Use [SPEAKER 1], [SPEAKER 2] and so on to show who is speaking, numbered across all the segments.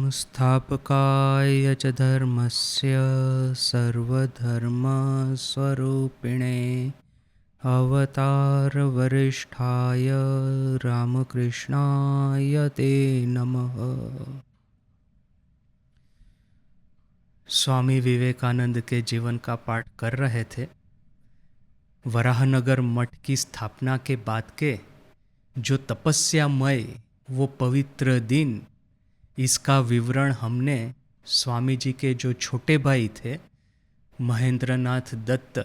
[SPEAKER 1] संस्थापकाय च धर्मस्य सर्वधर्मस्वरूपिणे अवतारवरिष्ठाय रामकृष्णाय ते नमः। स्वामी विवेकानंद के जीवन का पाठ कर रहे थे। वराहनगर मठ की स्थापना के बाद के जो तपस्यामय वो पवित्र दिन, इसका विवरण हमने स्वामी जी के जो छोटे भाई थे महेंद्रनाथ दत्त,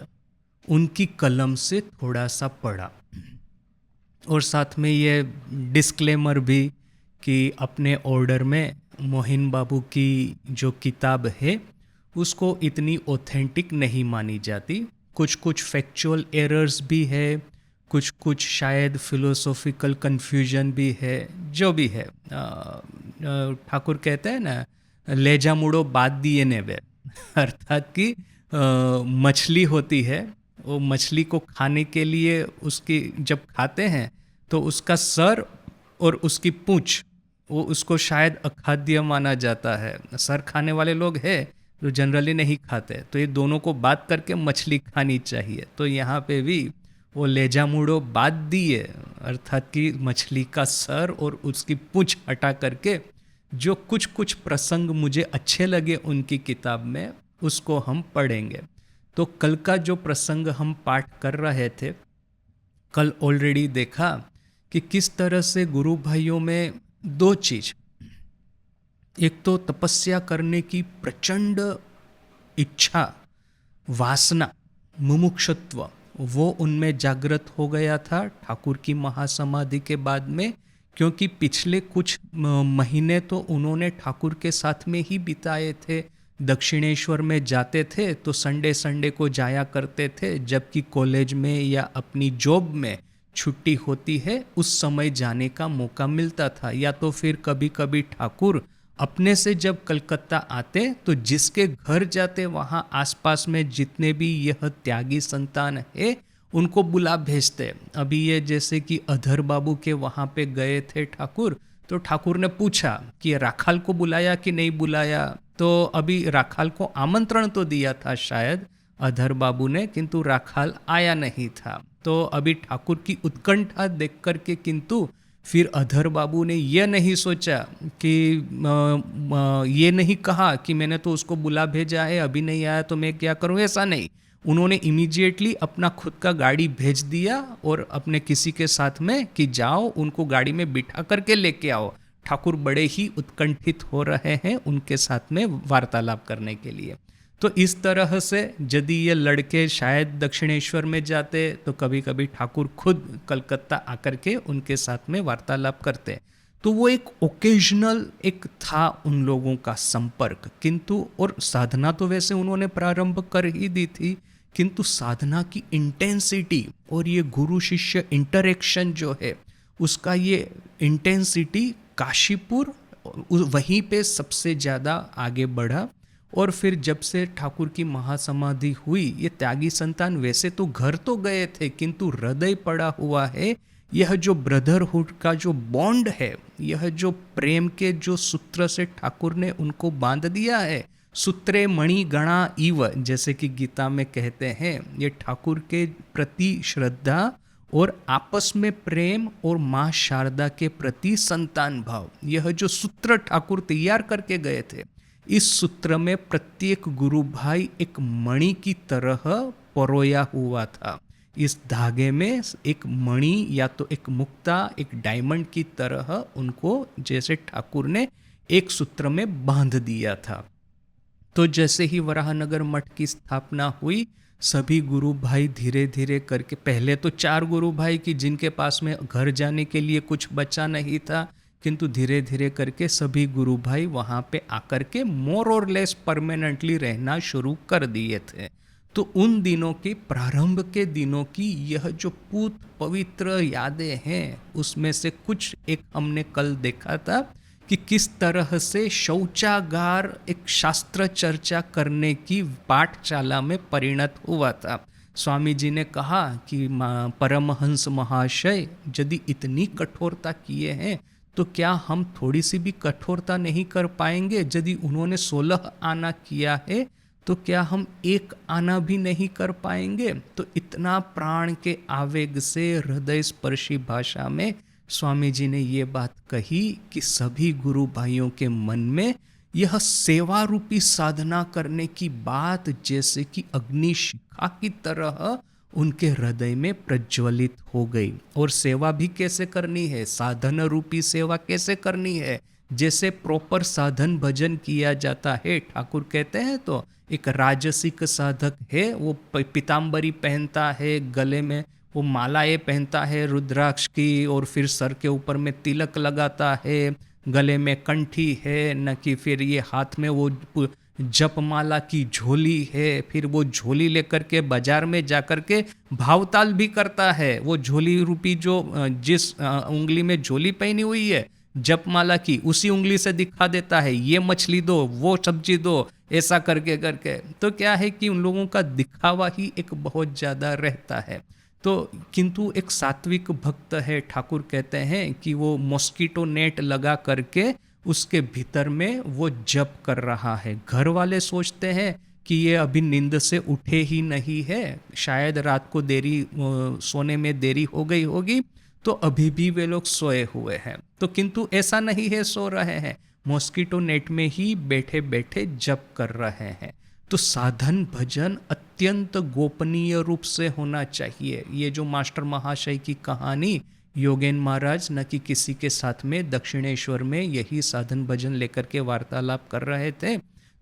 [SPEAKER 1] उनकी कलम से थोड़ा सा पढ़ा। और साथ में ये डिस्क्लेमर भी कि अपने ऑर्डर में मोहिन बाबू की जो किताब है उसको इतनी ऑथेंटिक नहीं मानी जाती। कुछ कुछ फैक्चुअल एरर्स भी है, कुछ कुछ शायद फिलोसॉफिकल कन्फ्यूजन भी है। जो भी है, ठाकुर कहते हैं ना, ले जा मुड़ो बात दिए ने वे अर्थात कि मछली होती है, वो मछली को खाने के लिए उसकी जब खाते हैं तो उसका सर और उसकी पूंछ वो उसको शायद अखाद्य माना जाता है। सर खाने वाले लोग हैं जो जनरली नहीं खाते, तो ये दोनों को बात करके मछली खानी चाहिए। तो यहाँ पे भी वो लेजा मुड़ो बात दिए अर्थात कि मछली का सर और उसकी पूंछ हटा करके जो कुछ कुछ प्रसंग मुझे अच्छे लगे उनकी किताब में, उसको हम पढ़ेंगे। तो कल का जो प्रसंग हम पाठ कर रहे थे, कल ऑलरेडी देखा कि किस तरह से गुरु भाइयों में दो चीज, एक तो तपस्या करने की प्रचंड इच्छा, वासना, मुमुक्षुत्व, वो उनमें जागृत हो गया था ठाकुर की महासमाधि के बाद में। क्योंकि पिछले कुछ महीने तो उन्होंने ठाकुर के साथ में ही बिताए थे। दक्षिणेश्वर में जाते थे तो संडे संडे को जाया करते थे, जबकि कॉलेज में या अपनी जॉब में छुट्टी होती है उस समय जाने का मौका मिलता था। या तो फिर कभी कभी ठाकुर अपने से जब कलकत्ता आते तो जिसके घर जाते वहाँ आसपास में जितने भी यह त्यागी संतान है उनको बुला भेजते। अभी ये जैसे कि अधर बाबू के वहाँ पे गए थे ठाकुर, तो ठाकुर ने पूछा कि राखाल को बुलाया कि नहीं बुलाया। तो अभी राखाल को आमंत्रण तो दिया था शायद अधर बाबू ने, किंतु राखाल आया नहीं था। तो अभी ठाकुर की उत्कंठा देख करके किंतु फिर अधर बाबू ने यह नहीं सोचा कि ये नहीं कहा कि मैंने तो उसको बुला भेजा है, अभी नहीं आया तो मैं क्या करूं, ऐसा नहीं। उन्होंने इमीडिएटली अपना खुद का गाड़ी भेज दिया और अपने किसी के साथ में कि जाओ उनको गाड़ी में बिठा करके लेके आओ। ठाकुर बड़े ही उत्कंठित हो रहे हैं उनके साथ में वार्तालाप करने के लिए। तो इस तरह से यदि ये लड़के शायद दक्षिणेश्वर में जाते तो कभी कभी ठाकुर खुद कलकत्ता आकर के उनके साथ में वार्तालाप करते। तो वो एक ओकेजनल एक था उन लोगों का संपर्क। किंतु और साधना तो वैसे उन्होंने प्रारंभ कर ही दी थी, किंतु साधना की इंटेंसिटी और ये गुरु शिष्य इंटरेक्शन जो है उसका ये इंटेंसिटी काशीपुर वहीं पे सबसे ज़्यादा आगे बढ़ा। और फिर जब से ठाकुर की महासमाधि हुई, ये त्यागी संतान वैसे तो घर तो गए थे किंतु हृदय पड़ा हुआ है। यह जो ब्रदरहुड का जो बॉन्ड है, यह जो प्रेम के जो सूत्र से ठाकुर ने उनको बांध दिया है, सूत्रे मणि गणा इव जैसे कि गीता में कहते हैं, ये ठाकुर के प्रति श्रद्धा और आपस में प्रेम और माँ शारदा के प्रति संतान भाव, यह जो सूत्र ठाकुर तैयार करके गए थे, इस सूत्र में प्रत्येक गुरु भाई एक मणि की तरह परोया हुआ था। इस धागे में एक मणि या तो एक मुक्ता, एक डायमंड की तरह उनको जैसे ठाकुर ने एक सूत्र में बांध दिया था। तो जैसे ही वराहनगर मठ की स्थापना हुई, सभी गुरु भाई धीरे धीरे करके, पहले तो 4 गुरु भाई की जिनके पास में घर जाने के लिए कुछ बचा नहीं था, किंतु धीरे धीरे करके सभी गुरु भाई वहाँ पे आकर के मोर और लेस परमानेंटली रहना शुरू कर दिए थे। तो उन दिनों के प्रारंभ के दिनों की यह जो पूत पवित्र यादें हैं उसमें से कुछ एक हमने कल देखा था कि किस तरह से शौचागार एक शास्त्र चर्चा करने की पाठशाला में परिणत हुआ था। स्वामी जी ने कहा कि परमहंस महाशय यदि इतनी कठोरता किए हैं तो क्या हम थोड़ी सी भी कठोरता नहीं कर पाएंगे? यदि उन्होंने 16 आना किया है तो क्या हम 1 आना भी नहीं कर पाएंगे? तो इतना प्राण के आवेग से हृदय स्पर्शी भाषा में स्वामी जी ने ये बात कही कि सभी गुरु भाइयों के मन में यह सेवा रूपी साधना करने की बात जैसे कि अग्नि शिखा की तरह उनके हृदय में प्रज्वलित हो गई। और सेवा भी कैसे करनी है, साधन रूपी सेवा कैसे करनी है, जैसे प्रॉपर साधन भजन किया जाता है। ठाकुर कहते हैं तो एक राजसिक साधक है, वो पीताम्बरी पहनता है, गले में वो मालाएं पहनता है रुद्राक्ष की, और फिर सर के ऊपर में तिलक लगाता है, गले में कंठी है न कि फिर ये हाथ में वो जपमाला की झोली है, फिर वो झोली लेकर के बाजार में जाकर के भावताल भी करता है। वो झोली रूपी जो जिस उंगली में झोली पहनी हुई है जपमाला की, उसी उंगली से दिखा देता है, ये मछली दो, वो सब्जी दो, ऐसा करके करके। तो क्या है कि उन लोगों का दिखावा ही एक बहुत ज़्यादा रहता है। तो किंतु एक सात्विक भक्त है, ठाकुर कहते हैं कि वो मॉस्किटो नेट लगा करके उसके भीतर में वो जप कर रहा है। घर वाले सोचते हैं कि ये अभी नींद से उठे ही नहीं है, शायद रात को सोने में देरी हो गई होगी, तो अभी भी वे लोग सोए हुए हैं। तो किंतु ऐसा नहीं है, सो रहे हैं, मॉस्किटो नेट में ही बैठे बैठे जप कर रहे हैं। तो साधन भजन अत्यंत गोपनीय रूप से होना चाहिए। ये जो मास्टर महाशय की कहानी, योगेन महाराज न कि किसी के साथ में दक्षिणेश्वर में यही साधन भजन लेकर के वार्तालाप कर रहे थे,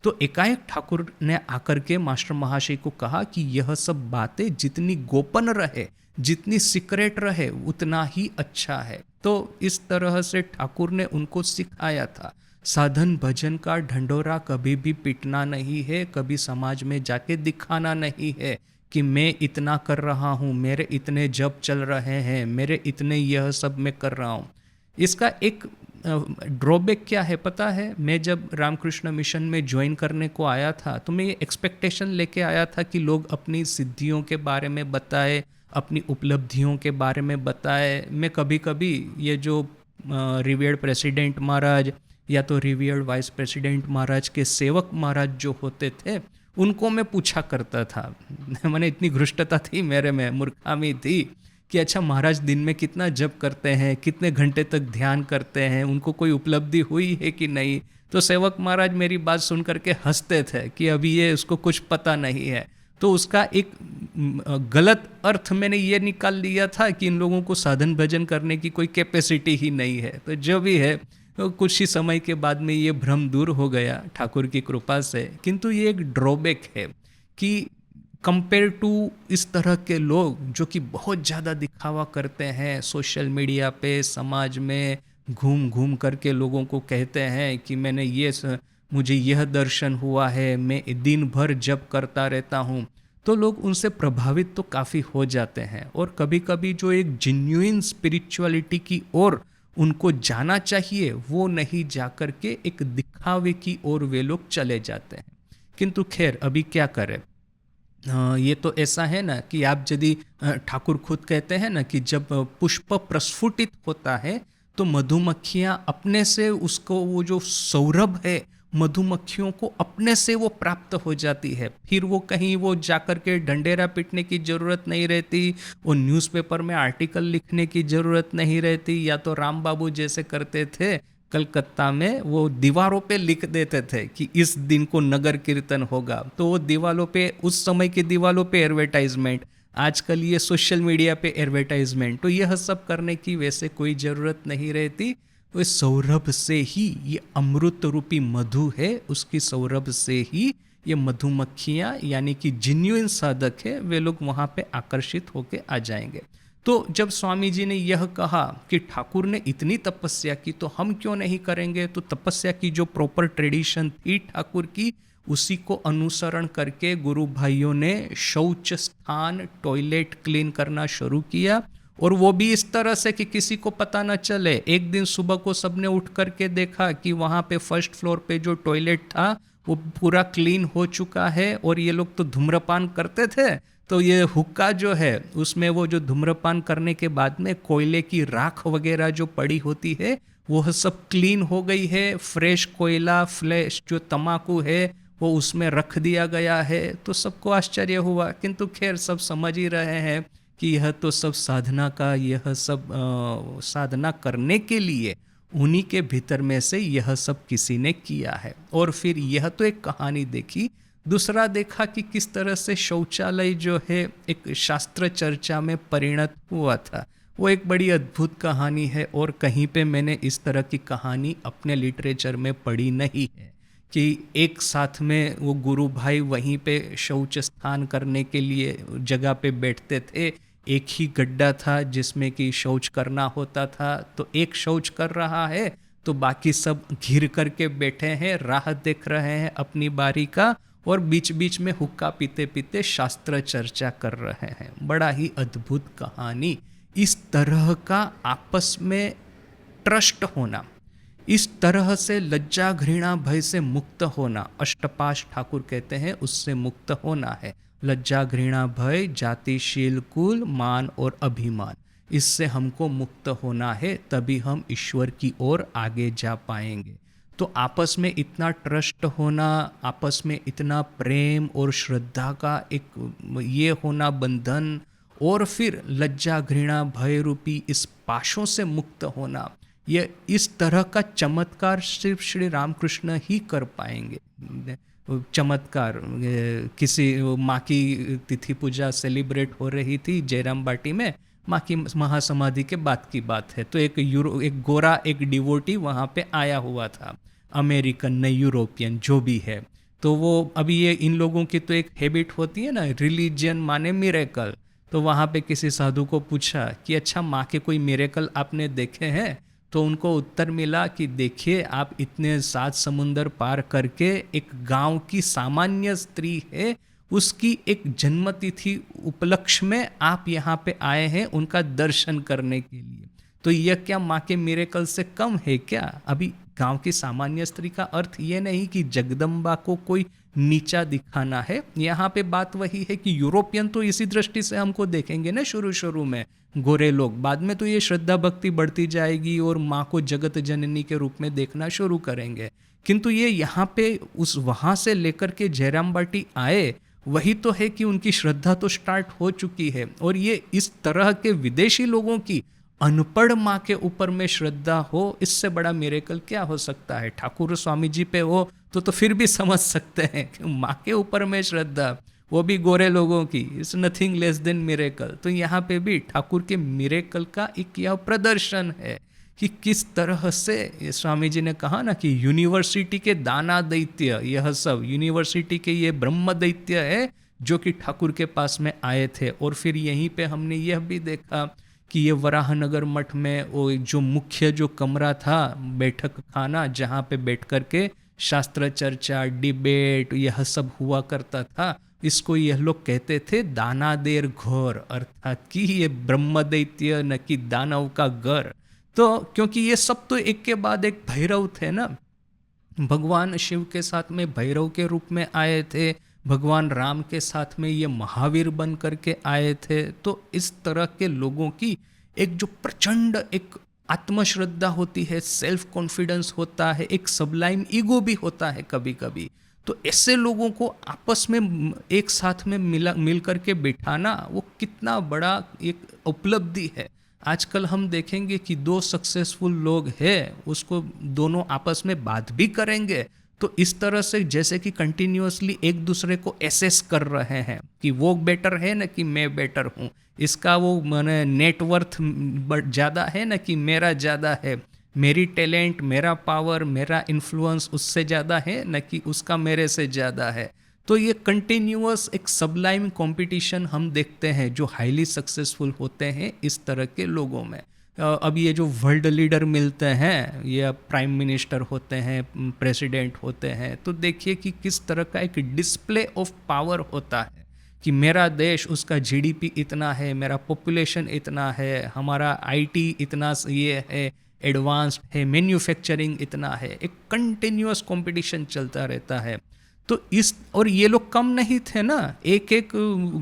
[SPEAKER 1] तो एकाएक ठाकुर ने आकर के मास्टर महाशय को कहा कि यह सब बातें जितनी गोपन रहे, जितनी सीक्रेट रहे, उतना ही अच्छा है। तो इस तरह से ठाकुर ने उनको सिखाया था। साधन भजन का ढंढोरा कभी भी पीटना नहीं है, कभी समाज में जाके दिखाना नहीं है कि मैं इतना कर रहा हूँ, मेरे इतने जप चल रहे हैं, मेरे इतने यह सब मैं कर रहा हूँ। इसका एक ड्रॉबैक क्या है पता है? मैं जब रामकृष्ण मिशन में ज्वाइन करने को आया था तो मैं ये एक्सपेक्टेशन लेके आया था कि लोग अपनी सिद्धियों के बारे में बताए, अपनी उपलब्धियों के बारे में बताए। मैं कभी कभी ये जो रिवियर्ड प्रेसिडेंट महाराज या तो रिवियर्ड वाइस प्रेसिडेंट महाराज के सेवक महाराज जो होते थे, उनको मैं पूछा करता था। मैंने इतनी घृष्टता थी मेरे में, मूर्खामी थी कि अच्छा महाराज दिन में कितना जप करते हैं, कितने घंटे तक ध्यान करते हैं, उनको कोई उपलब्धि हुई है कि नहीं। तो सेवक महाराज मेरी बात सुन करके हंसते थे कि अभी ये उसको कुछ पता नहीं है। तो उसका एक गलत अर्थ मैंने ये निकाल लिया था कि इन लोगों को साधन भजन करने की कोई कैपेसिटी ही नहीं है। तो जो भी है, तो कुछ ही समय के बाद में ये भ्रम दूर हो गया ठाकुर की कृपा से। किंतु ये एक ड्रॉबैक है कि कंपेयर टू इस तरह के लोग जो कि बहुत ज़्यादा दिखावा करते हैं सोशल मीडिया पे, समाज में घूम घूम करके लोगों को कहते हैं कि मुझे यह दर्शन हुआ है, मैं दिन भर जप करता रहता हूँ, तो लोग उनसे प्रभावित तो काफ़ी हो जाते हैं। और कभी कभी जो एक जेन्युइन स्पिरिचुअलिटी की ओर उनको जाना चाहिए, वो नहीं जाकर के एक दिखावे की ओर वे लोग चले जाते हैं। किंतु खैर अभी क्या करें, ये तो ऐसा है ना कि आप यदि ठाकुर खुद कहते हैं ना कि जब पुष्प प्रस्फुटित होता है तो मधुमक्खियाँ अपने से उसको, वो जो सौरभ है मधुमक्खियों को अपने से वो प्राप्त हो जाती है। फिर वो कहीं वो जाकर के डंडेरा पीटने की ज़रूरत नहीं रहती, वो न्यूज़पेपर में आर्टिकल लिखने की ज़रूरत नहीं रहती, या तो राम बाबू जैसे करते थे कलकत्ता में, वो दीवारों पे लिख देते थे कि इस दिन को नगर कीर्तन होगा, तो वो दीवारों पे, उस समय की दीवारों पे एडवर्टाइजमेंट, आजकल ये सोशल मीडिया पे एडवर्टाइजमेंट। तो यह सब करने की वैसे कोई ज़रूरत नहीं रहती। तो सौरभ से ही, ये अमृत रूपी मधु है, उसकी सौरभ से ही ये मधुमक्खियाँ यानी कि जेन्युइन साधक है, वे लोग वहाँ पे आकर्षित होके आ जाएंगे। तो जब स्वामी जी ने यह कहा कि ठाकुर ने इतनी तपस्या की तो हम क्यों नहीं करेंगे, तो तपस्या की जो प्रॉपर ट्रेडिशन थी ठाकुर की, उसी को अनुसरण करके गुरु भाइयों ने शौच स्थान, टॉयलेट क्लीन करना शुरू किया। और वो भी इस तरह से कि किसी को पता न चले। एक दिन सुबह को सबने उठ करके देखा कि वहाँ पे फर्स्ट फ्लोर पे जो टॉयलेट था वो पूरा क्लीन हो चुका है। और ये लोग तो धूम्रपान करते थे, तो ये हुक्का जो है उसमें वो जो धूम्रपान करने के बाद में कोयले की राख वगैरह जो पड़ी होती है वो सब क्लीन हो गई है, फ्रेश कोयला फ्लैश जो तम्बाकू है वो उसमें रख दिया गया है। तो सबको आश्चर्य हुआ, किंतु खैर सब समझ ही रहे हैं कि यह तो सब साधना का, यह सब साधना करने के लिए उन्हीं के भीतर में से यह सब किसी ने किया है। और फिर यह तो एक कहानी देखी, दूसरा देखा कि किस तरह से शौचालय जो है एक शास्त्र चर्चा में परिणत हुआ था। वो एक बड़ी अद्भुत कहानी है और कहीं पे मैंने इस तरह की कहानी अपने लिटरेचर में पढ़ी नहीं है कि एक साथ में वो गुरु भाई वहीं पे शौच स्थान करने के लिए जगह पे बैठते थे। एक ही गड्ढा था जिसमें कि शौच करना होता था, तो एक शौच कर रहा है तो बाकी सब घिर करके बैठे हैं, राह देख रहे हैं अपनी बारी का, और बीच बीच में हुक्का पीते पीते शास्त्र चर्चा कर रहे हैं। बड़ा ही अद्भुत कहानी। इस तरह का आपस में ट्रस्ट होना, इस तरह से लज्जा घृणा भय से मुक्त होना, अष्टपाश ठाकुर कहते हैं उससे मुक्त होना है। लज्जा घृणा भय, जातिशील कुल, मान और अभिमान, इससे हमको मुक्त होना है, तभी हम ईश्वर की ओर आगे जा पाएंगे। तो आपस में इतना ट्रस्ट होना, आपस में इतना प्रेम और श्रद्धा का एक ये होना बंधन, और फिर लज्जा घृणा भय रूपी इस पाशों से मुक्त होना, ये इस तरह का चमत्कार सिर्फ श्री रामकृष्ण ही कर पाएंगे। चमत्कार, किसी माँ की तिथि पूजा सेलिब्रेट हो रही थी जयराम बाटी में, माँ की महासमाधि के बाद की बात है। तो एक गोरा एक डिवोटी वहाँ पे आया हुआ था, अमेरिकन न यूरोपियन जो भी है। तो वो अभी ये इन लोगों की तो एक हैबिट होती है ना, रिलीजन माने मिरेकल। तो वहाँ पे किसी साधु को पूछा कि अच्छा माँ के कोई मिरेकल आपने देखे हैं? तो उनको उत्तर मिला कि देखिए, आप इतने 7 समुंदर पार करके एक गांव की सामान्य स्त्री है, उसकी एक जन्मतिथि उपलक्ष्य में आप यहाँ पे आए हैं उनका दर्शन करने के लिए। तो यह क्या माँ के मिरेकल से कम है क्या? अभी गांव की सामान्य स्त्री का अर्थ ये नहीं कि जगदम्बा को कोई नीचा दिखाना है। यहाँ पे बात वही है कि यूरोपियन तो इसी दृष्टि से हमको देखेंगे ना शुरू शुरू में, गोरे लोग। बाद में तो ये श्रद्धा भक्ति बढ़ती जाएगी और माँ को जगत जननी के रूप में देखना शुरू करेंगे। किंतु ये यहाँ पे उस वहाँ से लेकर के जयराम बाटी आए, वही तो है कि उनकी श्रद्धा तो स्टार्ट हो चुकी है। और ये इस तरह के विदेशी लोगों की अनपढ़ माँ के ऊपर में श्रद्धा हो, इससे बड़ा मिरेकल क्या हो सकता है? ठाकुर स्वामी जी पे हो तो फिर भी समझ सकते हैं कि माँ के ऊपर में श्रद्धा, वो भी गोरे लोगों की, it's nothing less than miracle. तो यहाँ पे भी ठाकुर के मिरेकल का एक यह प्रदर्शन है कि किस तरह से स्वामी जी ने कहा ना कि यूनिवर्सिटी के दाना दैत्य, यह सब यूनिवर्सिटी के ये ब्रह्म दैत्य है जो कि ठाकुर के पास में आए थे। और फिर यहीं पे हमने यह भी देखा कि ये वराहनगर मठ में वो जो मुख्य जो कमरा था, बैठक खाना, जहाँ पे बैठ कर के शास्त्र चर्चा डिबेट यह सब हुआ करता था, इसको यह लोग कहते थे दानादेर घर, अर्थात कि ये ब्रह्म दैत्य न कि दानव का घर। तो क्योंकि ये सब तो एक के बाद एक भैरव थे ना, भगवान शिव के साथ में भैरव के रूप में आए थे, भगवान राम के साथ में ये महावीर बन करके आए थे। तो इस तरह के लोगों की एक जो प्रचंड एक आत्मश्रद्धा होती है, सेल्फ कॉन्फिडेंस होता है, एक सबलाइम ईगो भी होता है कभी कभी। तो ऐसे लोगों को आपस में एक साथ में मिल करके बिठाना, वो कितना बड़ा एक उपलब्धि है। आजकल हम देखेंगे कि 2 सक्सेसफुल लोग हैं, उसको दोनों आपस में बात भी करेंगे तो इस तरह से जैसे कि कंटिन्यूअसली एक दूसरे को एसेस कर रहे हैं कि वो बेटर है ना कि मैं बेटर हूँ, इसका वो मैंने नेटवर्थ ज़्यादा है ना कि मेरा ज़्यादा है, मेरी टैलेंट, मेरा पावर, मेरा इन्फ्लुएंस उससे ज़्यादा है न कि उसका मेरे से ज़्यादा है। तो ये कंटिन्यूअस एक सबलाइम कंपटीशन हम देखते हैं जो हाईली सक्सेसफुल होते हैं इस तरह के लोगों में। अब ये जो वर्ल्ड लीडर मिलते हैं, ये प्राइम मिनिस्टर होते हैं, प्रेसिडेंट होते हैं, तो देखिए कि किस तरह का एक डिस्प्ले ऑफ पावर होता है कि मेरा देश, उसका जीडीपी इतना है, मेरा पॉपुलेशन इतना है, हमारा आईटी इतना ये है, एडवांस्ड है, मैन्युफैक्चरिंग इतना है, एक कंटिन्यूअस कंपटीशन चलता रहता है। तो इस और ये लोग कम नहीं थे ना, एक एक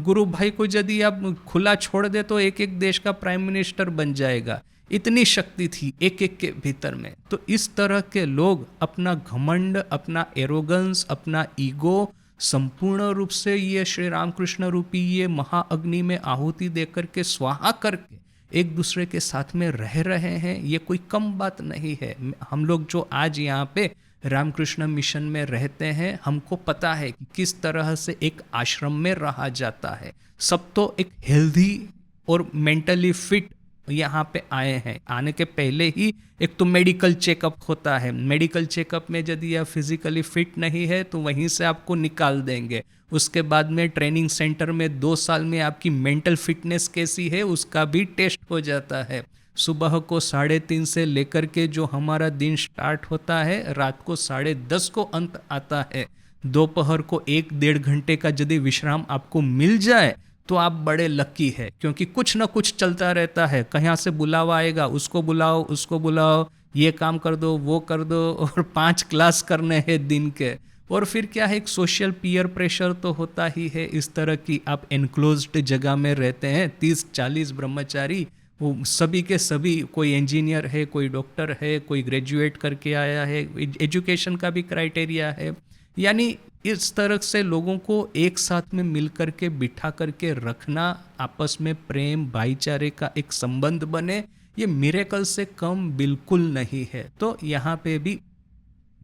[SPEAKER 1] गुरु भाई को यदि आप खुला छोड़ दे तो एक एक देश का प्राइम मिनिस्टर बन जाएगा, इतनी शक्ति थी एक एक के भीतर में। तो इस तरह के लोग अपना घमंड, अपना एरोगेंस, अपना ईगो संपूर्ण रूप से ये श्री रामकृष्ण रूपी ये महाअग्नि में आहुति देकर के स्वाहा करके एक दूसरे के साथ में रह रहे हैं। ये कोई कम बात नहीं है। हम लोग जो आज यहाँ पे रामकृष्ण मिशन में रहते हैं, हमको पता है कि किस तरह से एक आश्रम में रहा जाता है। सब तो एक हेल्दी और मेंटली फिट यहाँ पे आए हैं। आने के पहले ही एक तो मेडिकल चेकअप होता है। मेडिकल चेकअप में यदि आप फिजिकली फिट नहीं है तो वहीं से आपको निकाल देंगे। उसके बाद में ट्रेनिंग सेंटर में 2 साल में आपकी मेंटल फिटनेस कैसी है उसका भी टेस्ट हो जाता है। सुबह को 3:30 से लेकर के जो हमारा दिन स्टार्ट होता है, रात को 10:30 को अंत आता है। दोपहर को 1-1.5 घंटे का यदि विश्राम आपको मिल जाए तो आप बड़े लकी है, क्योंकि कुछ ना कुछ चलता रहता है। कहाँ से बुलावा आएगा, उसको बुलाओ, उसको बुलाओ, ये काम कर दो, वो कर दो, और 5 क्लास करने हैं दिन के। और फिर क्या है, एक सोशल पीयर प्रेशर तो होता ही है। इस तरह की आप एनक्लोज्ड जगह में रहते हैं, 30-40 ब्रह्मचारी, वो सभी के सभी, कोई इंजीनियर है, कोई डॉक्टर है, कोई ग्रेजुएट करके आया है, एजुकेशन का भी क्राइटेरिया है। यानी इस तरह से लोगों को एक साथ में मिल करके बिठा करके रखना, आपस में प्रेम भाईचारे का एक संबंध बने, ये मिरेकल से कम बिल्कुल नहीं है। तो यहाँ पे भी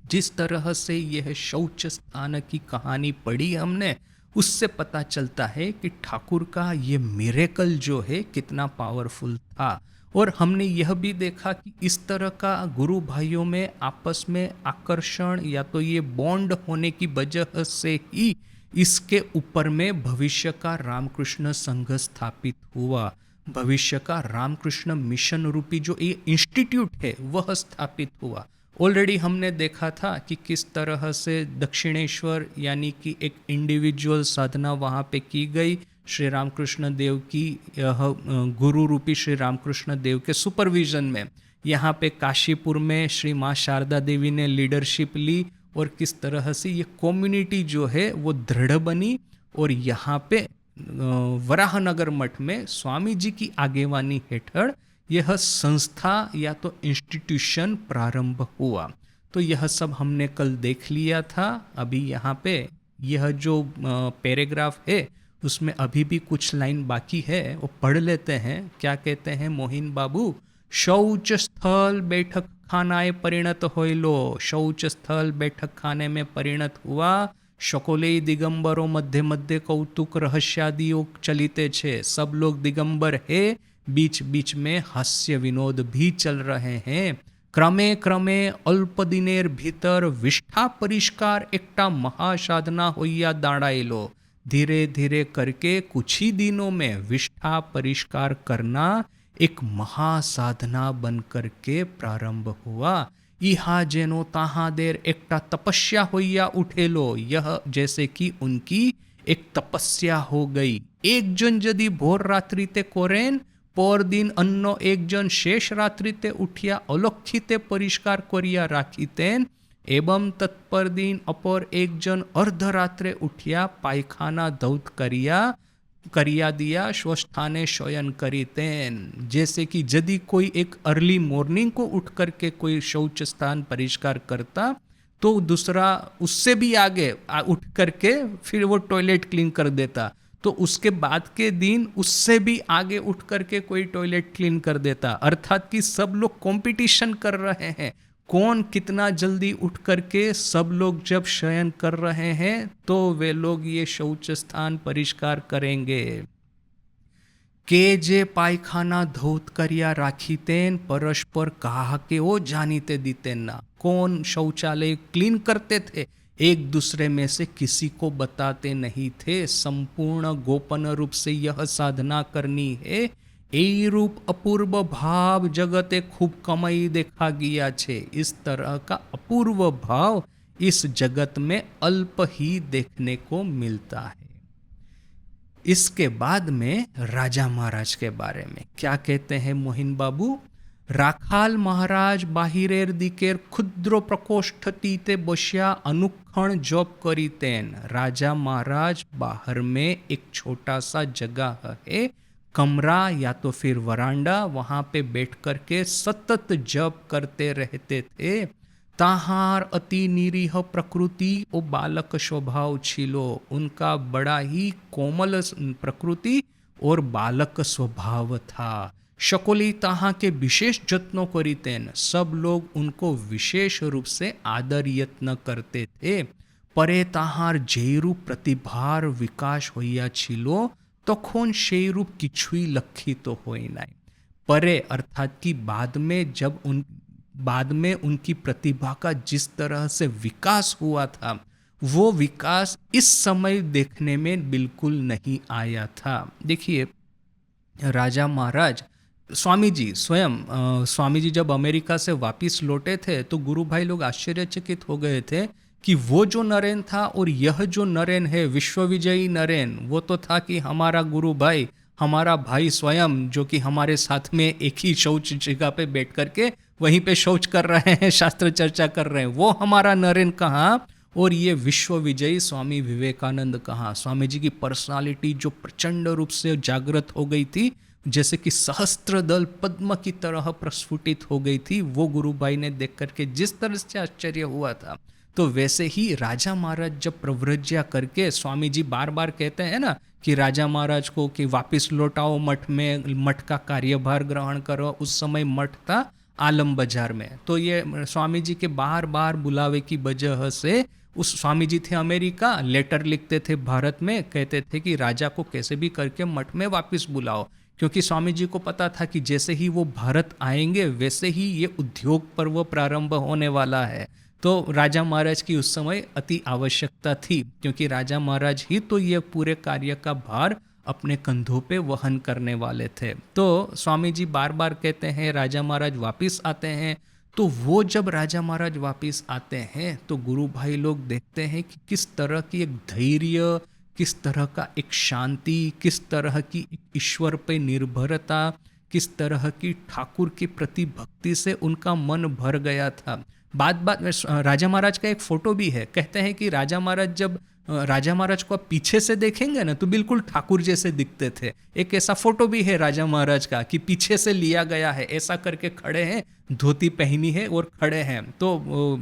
[SPEAKER 1] जिस तरह से यह शौच स्थान की कहानी पढ़ी हमने, उससे पता चलता है कि ठाकुर का ये मिरेकल जो है कितना पावरफुल था। और हमने यह भी देखा कि इस तरह का गुरु भाइयों में आपस में आकर्षण या तो ये बॉन्ड होने की वजह से ही इसके ऊपर में भविष्य का रामकृष्ण संघ स्थापित हुआ। भविष्य का रामकृष्ण मिशन रूपी जो ये इंस्टीट्यूट है वह स्थापित हुआ। ऑलरेडी हमने देखा था कि किस तरह से दक्षिणेश्वर यानी कि एक इंडिविजुअल साधना वहाँ पे की गई, श्री रामकृष्ण देव की यह गुरु रूपी श्री रामकृष्ण देव के सुपरविजन में। यहाँ पे काशीपुर में श्री माँ शारदा देवी ने लीडरशिप ली और किस तरह से ये कम्युनिटी जो है वो दृढ़ बनी। और यहाँ पे वराहनगर मठ में स्वामी जी की आगेवानी हेठड़ यह संस्था या तो इंस्टीट्यूशन प्रारंभ हुआ। तो यह सब हमने कल देख लिया था। अभी यहाँ पे यह जो पैराग्राफ है उसमें अभी भी कुछ लाइन बाकी है, वो पढ़ लेते हैं। क्या कहते हैं मोहिन बाबू? शौच स्थल बैठक खानाए परिणत होइलो, शौच स्थल बैठक खाने में परिणत हुआ। शकोले दिगंबरों मध्य मध्य कौतुक रहस्यादियों चलिते छे, सब लोग दिगंबर है, बीच बीच में हास्य विनोद भी चल रहे हैं। क्रमे क्रमे अल्प दिनेर भीतर विष्ठा परिष्कार एकटा महासाधना होइया दाड़ाइलो। धीरे धीरे करके कुछ ही दिनों में विष्ठा परिष्कार करना एक महासाधना बन करके प्रारंभ हुआ। इहा जेनो ताहा देर एकटा तपस्या होइया उठेलो, यह जैसे कि उनकी एक तपस्या हो गई। एक जन यदि भोर रात्रि ते कोरेन, पर दिन अन्नो एक जन शेष रात्रि ते उठिया अलौकिते परिष्कार करिया राखीतेन, एवं तत्पर दिन अपर एक जन अर्धरात्रे उठिया पायखाना धौत करिया दिया स्वस्थाने शयन करीतेन। जैसे कि यदि कोई एक अर्ली मॉर्निंग को उठ करके कोई शौच स्थान परिष्कार करता तो दूसरा उससे भी आगे उठ करके फिर वो टॉयलेट क्लीन कर देता, तो उसके बाद के दिन उससे भी आगे उठ करके कोई टॉयलेट क्लीन कर देता। अर्थात कि सब लोग कंपटीशन कर रहे हैं, कौन कितना जल्दी उठ करके। सब लोग जब शयन कर रहे हैं तो वे लोग ये शौच स्थान परिष्कार करेंगे। के जे पायखाना धौत करिया राखीतेन, परस्पर कहा के वो जानीते दीतेन ना। कौन शौचालय क्लीन करते थे एक दूसरे में से किसी को बताते नहीं थे। संपूर्ण गोपन रूप से यह साधना करनी है। ए रूप अपूर्व भाव जगते खूब कमई देखा गया छे। इस तरह का अपूर्व भाव इस जगत में अल्प ही देखने को मिलता है। इसके बाद में राजा महाराज के बारे में क्या कहते हैं मोहिन बाबू? राखाल महाराज बाहिरेर दिकेर क्षुद्र प्रकोष्ठ तीते बसिया अनुक्षण जप करीतेन। राजा महाराज बाहर में एक छोटा सा जगह है, कमरा या तो फिर वरांडा, वहाँ पे बैठ कर के सतत जप करते रहते थे। ताहार अति निरीह प्रकृति ओ बालक स्वभाव छिलो, उनका बड़ा ही कोमल प्रकृति और बालक स्वभाव था। शकोली ताहा के विशेष जत्नों करीतेन, सब लोग उनको विशेष रूप से आदर यत्न करते थे। परे ताहार जेरूप प्रतिभार विकास होइया छिलो, तखोन সেই रूप किछुई लक्षित होई নাই। परे अर्थात कि बाद में उनकी प्रतिभा का जिस तरह से विकास हुआ था, वो विकास इस समय देखने में बिल्कुल नहीं आया था। देखिए, राजा महाराज स्वामी जी स्वयं स्वामी जी जब अमेरिका से वापस लौटे थे तो गुरु भाई लोग आश्चर्यचकित हो गए थे कि वो जो नरेन था और यह जो नरेन है, विश्व विजयी नरेन, वो तो था कि हमारा गुरु भाई, हमारा भाई स्वयं, जो कि हमारे साथ में एक ही शौच जगह पे बैठ करके वहीं पे शौच कर रहे हैं, शास्त्र चर्चा कर रहे हैं, वो हमारा नरेन कहाँ, और ये विश्व विजयी स्वामी विवेकानंद कहाँ। स्वामी जी की पर्सनालिटी जो प्रचंड रूप से जागृत हो गई थी, जैसे कि सहस्त्र दल पद्म की तरह प्रस्फुटित हो गई थी, वो गुरु भाई ने देख करके जिस तरह से आश्चर्य हुआ था, तो वैसे ही राजा महाराज जब प्रव्रज्या करके, स्वामी जी बार बार कहते हैं ना कि राजा महाराज को कि वापस लौटाओ मठ में, मठ का कार्यभार ग्रहण करो। उस समय मठ था आलम बाजार में, तो ये स्वामी जी के बार बार बुलावे की वजह से, उस स्वामी जी थे अमेरिका, लेटर लिखते थे भारत में, कहते थे कि राजा को कैसे भी करके मठ में वापस बुलाओ, क्योंकि स्वामी जी को पता था कि जैसे ही वो भारत आएंगे वैसे ही ये उद्योग पर्व प्रारंभ होने वाला है। तो राजा महाराज की उस समय अति आवश्यकता थी, क्योंकि राजा महाराज ही तो ये पूरे कार्य का भार अपने कंधों पे वहन करने वाले थे। तो स्वामी जी बार बार कहते हैं राजा महाराज वापस आते हैं, तो वो जब राजा महाराज वापस आते हैं तो गुरु भाई लोग देखते हैं कि किस तरह की एक धैर्य, किस तरह का एक शांति, किस तरह की ईश्वर पे निर्भरता, किस तरह की ठाकुर के प्रति भक्ति से उनका मन भर गया था। बात में राजा महाराज का एक फोटो भी है, कहते हैं कि राजा महाराज को आप पीछे से देखेंगे ना तो बिल्कुल ठाकुर जैसे दिखते थे। एक ऐसा फोटो भी है राजा महाराज का कि पीछे से लिया गया है, ऐसा करके खड़े हैं, धोती पहनी है और खड़े हैं, तो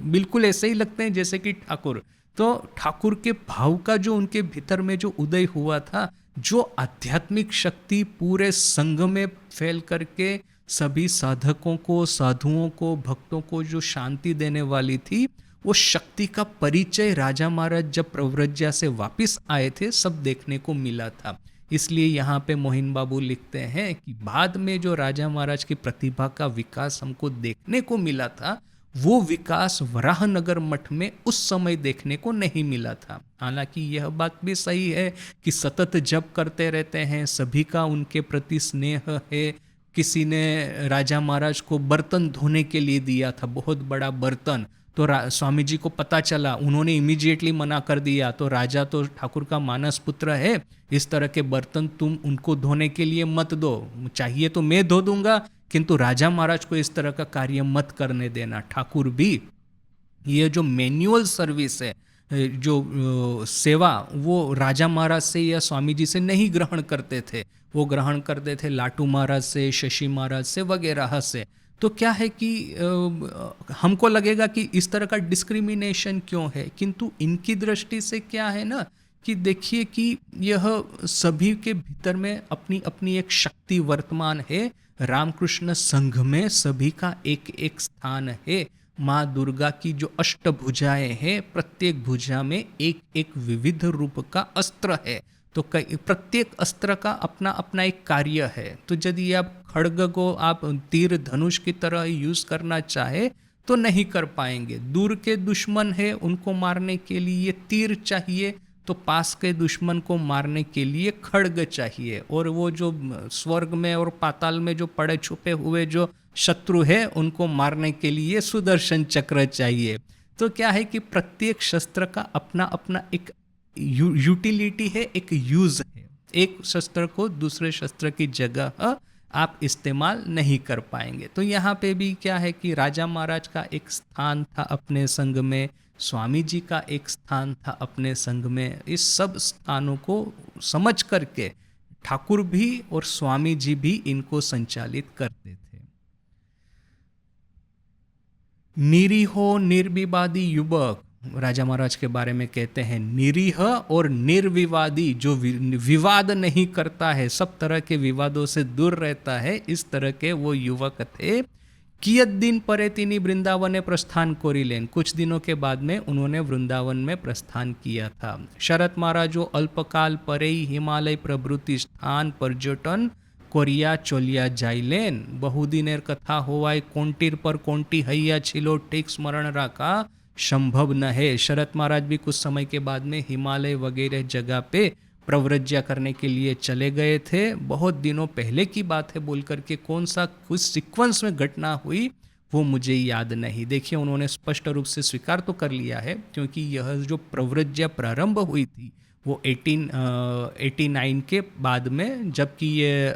[SPEAKER 1] बिल्कुल ऐसे ही लगते हैं जैसे कि ठाकुर। तो ठाकुर के भाव का जो उनके भीतर में जो उदय हुआ था, जो आध्यात्मिक शक्ति पूरे संघ में फैल करके सभी साधकों को, साधुओं को, भक्तों को जो शांति देने वाली थी, वो शक्ति का परिचय राजा महाराज जब प्रव्रज्या से वापस आए थे सब देखने को मिला था। इसलिए यहाँ पे मोहिन बाबू लिखते हैं कि बाद में जो राजा महाराज की प्रतिभा का विकास हमको देखने को मिला था, वो विकास वराहनगर मठ में उस समय देखने को नहीं मिला था। हालांकि यह बात भी सही है कि सतत जप करते रहते हैं, सभी का उनके प्रति स्नेह है। किसी ने राजा महाराज को बर्तन धोने के लिए दिया था, बहुत बड़ा बर्तन, तो स्वामी जी को पता चला, उन्होंने इमीडिएटली मना कर दिया। तो राजा तो ठाकुर का मानस पुत्र है, इस तरह के बर्तन तुम उनको धोने के लिए मत दो, चाहिए तो मैं धो दूंगा, किंतु राजा महाराज को इस तरह का कार्य मत करने देना। ठाकुर भी ये जो मैनुअल सर्विस है, जो सेवा, वो राजा महाराज से या स्वामी जी से नहीं ग्रहण करते थे, वो ग्रहण करते थे लाटू महाराज से, शशि महाराज से वगैरह से। तो क्या है कि हमको लगेगा कि इस तरह का डिस्क्रिमिनेशन क्यों है, किंतु इनकी दृष्टि से क्या है ना कि देखिए कि यह सभी के भीतर में अपनी अपनी एक शक्ति वर्तमान है। रामकृष्ण संघ में सभी का एक एक स्थान है। माँ दुर्गा की जो अष्टभुजाएं हैं, प्रत्येक भुजा में एक एक विविध रूप का अस्त्र है, तो प्रत्येक अस्त्र का अपना अपना एक कार्य है। तो यदि आप खड्ग को आप तीर धनुष की तरह यूज करना चाहे तो नहीं कर पाएंगे। दूर के दुश्मन है, उनको मारने के लिए तीर चाहिए, तो पास के दुश्मन को मारने के लिए खड्ग चाहिए। और वो जो स्वर्ग में और पाताल में जो पड़े छुपे हुए जो शत्रु है, उनको मारने के लिए सुदर्शन चक्र चाहिए। तो क्या है कि प्रत्येक शस्त्र का अपना अपना एक यूटिलिटी है, एक यूज है। एक शस्त्र को दूसरे शस्त्र की जगह आप इस्तेमाल नहीं कर पाएंगे। तो यहाँ पे भी क्या है कि राजा महाराज का एक स्थान था अपने संघ में, स्वामी जी का एक स्थान था अपने संघ में। इस सब स्थानों को समझ करके ठाकुर भी और स्वामी जी भी इनको संचालित करते थे। निरीहो निर्विवादी युवक, राजा महाराज के बारे में कहते हैं निरीह और निर्विवादी, जो विवाद नहीं करता है, सब तरह के विवादों से दूर रहता है, इस तरह के वो युवक थे। कियत दिन परे तिनी वृंदावन प्रस्थान कोरिलेन, कुछ दिनों के बाद में उन्होंने वृंदावन में प्रस्थान किया था। शरत महाराजो अल्पकाल परे ही हिमालय प्रभृति स्थान पर्यटन कोरिया चोलिया जाइलेन, बहुदिनेर कथा होवाय कोंटीर पर कोंटी हैया छिलो ठीक स्मरण रखा संभव न है। शरत महाराज भी कुछ समय के बाद में हिमालय वगैरह जगह पे प्रव्रज्या करने के लिए चले गए थे। बहुत दिनों पहले की बात है बोल करके कौन सा कुछ सीक्वेंस में घटना हुई वो मुझे याद नहीं। देखिए उन्होंने स्पष्ट रूप से स्वीकार तो कर लिया है, क्योंकि यह जो प्रव्रज्या प्रारंभ हुई थी वो 1889 के बाद में, जबकि ये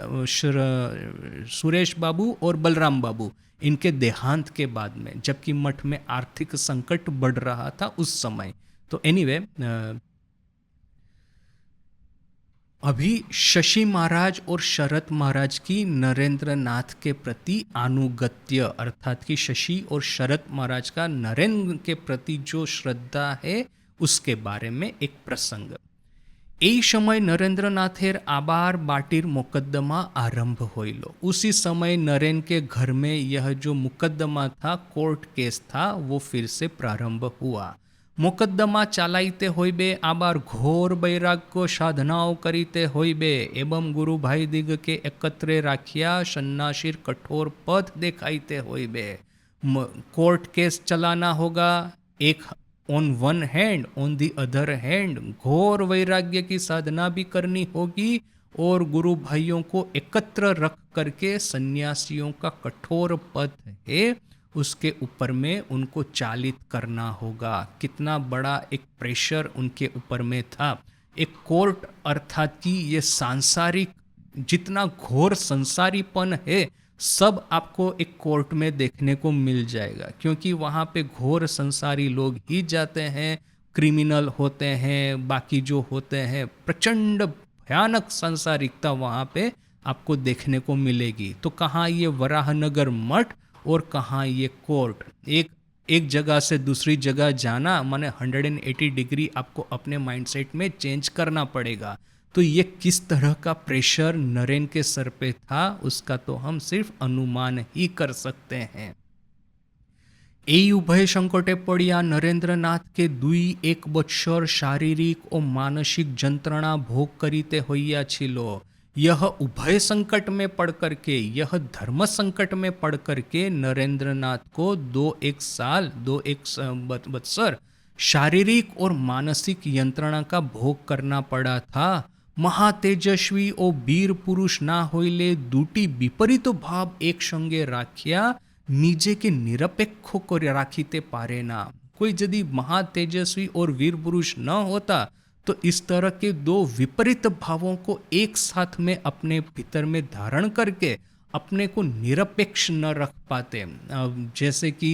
[SPEAKER 1] सुरेश बाबू और बलराम बाबू इनके देहांत के बाद में, जबकि मठ में आर्थिक संकट बढ़ रहा था उस समय। तो एनीवे अभी शशि महाराज और शरत महाराज की नरेंद्र नाथ के प्रति आनुगत्य, अर्थात कि शशि और शरत महाराज का नरेंद्र के प्रति जो श्रद्धा है उसके बारे में एक प्रसंग। এই সময় नरेंद्रनाथेर आबार बाटीर मुकदमा आरंभ होइलो। उसी समय नरेन के घर में यह जो मुकदमा था, कोर्ट केस था, वो फिर से प्रारंभ हुआ। मुकदमा चालाइते होइबे आबार घोर बैराग्य साधनाओं करीते होइबे एवं गुरु भाई दिग के एकत्रे राखिया सन्यासीर कठोर पथ देखाइते होइबे। कोर्ट केस चलाना होगा, एक on one hand, on the other hand घोर वैराग्य की साधना भी करनी होगी और गुरु भाइयों को एकत्र रख करके सन्यासियों का कठोर पथ है उसके ऊपर में उनको चालित करना होगा। कितना बड़ा एक प्रेशर उनके ऊपर में था। एक कोर्ट अर्थात कि ये सांसारिक, जितना घोर संसारीपन है सब आपको एक कोर्ट में देखने को मिल जाएगा, क्योंकि वहाँ पे घोर संसारी लोग ही जाते हैं, क्रिमिनल होते हैं, बाकी जो होते हैं, प्रचंड भयानक सांसारिकता वहाँ पे आपको देखने को मिलेगी। तो कहाँ ये वराहनगर मठ और कहाँ ये कोर्ट। एक जगह से दूसरी जगह जाना माने 180 डिग्री आपको अपने माइंडसेट में चेंज करना पड़ेगा। तो ये किस तरह का प्रेशर नरेन के सर पे था उसका तो हम सिर्फ अनुमान ही कर सकते हैं। এই উভয় সংকটে পড়িয়া नरेंद्रनाथ के दुई एक बत्सर शारीरिक और मानसिक जंत्रणा भोग करीते होइया छिलो। यह उभय संकट में पड़ करके, यह धर्म संकट में पड़ करके नरेंद्रनाथ को दो एक बत्सर शारीरिक और मानसिक यंत्रणा का भोग करना पड़ा था। महातेजस्वी और वीर पुरुष ना होइले दुटी विपरीत भाव एक संगे राखिया निजे के निरपेक्ष को राखीते पारे ना। कोई यदि महातेजस्वी और वीर पुरुष न होता तो इस तरह के दो विपरीत भावों को एक साथ में अपने भीतर में धारण करके अपने को निरपेक्ष न रख पाते। जैसे कि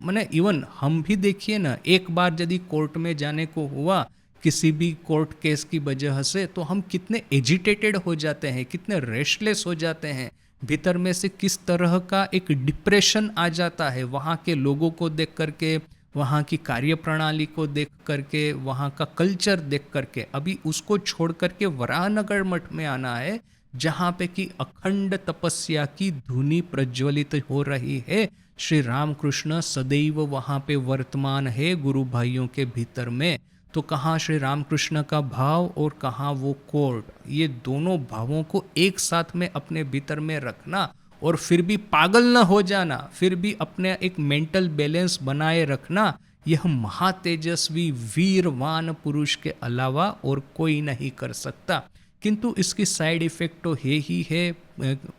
[SPEAKER 1] माने इवन हम भी देखिए ना, एक बार यदि कोर्ट में जाने को हुआ किसी भी कोर्ट केस की वजह से, तो हम कितने एजिटेटेड हो जाते हैं, कितने रेस्टलेस हो जाते हैं, भीतर में से किस तरह का एक डिप्रेशन आ जाता है वहाँ के लोगों को देख करके, वहाँ की कार्य प्रणाली को देख करके, वहाँ का कल्चर देख करके। अभी उसको छोड़ करके वराहनगर मठ में आना है जहाँ पे कि अखंड तपस्या की धुनी प्रज्वलित हो रही है। श्री रामकृष्ण सदैव वहाँ पे वर्तमान है गुरु भाइयों के भीतर में। तो कहाँ श्री रामकृष्ण का भाव और कहाँ वो कोर्ट, ये दोनों भावों को एक साथ में अपने भीतर में रखना और फिर भी पागल न हो जाना, फिर भी अपने एक मेंटल बैलेंस बनाए रखना, यह महातेजस्वी वीरवान पुरुष के अलावा और कोई नहीं कर सकता। किंतु इसकी साइड इफेक्ट तो है ही है।